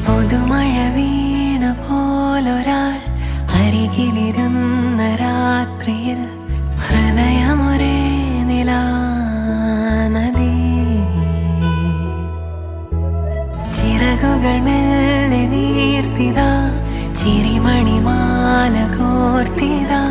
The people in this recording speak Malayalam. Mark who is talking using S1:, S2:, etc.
S1: പുതുമഴ വീണ പോലൊരാൾ അരികിലിരുന്ന രാത്രിയിൽ ഹൃദയമൊരേ നിലാനദി. ചിറകുകൾ മെല്ലെ നീർത്തിതാ, ചിരിമണിമാല കോർത്തിതാ.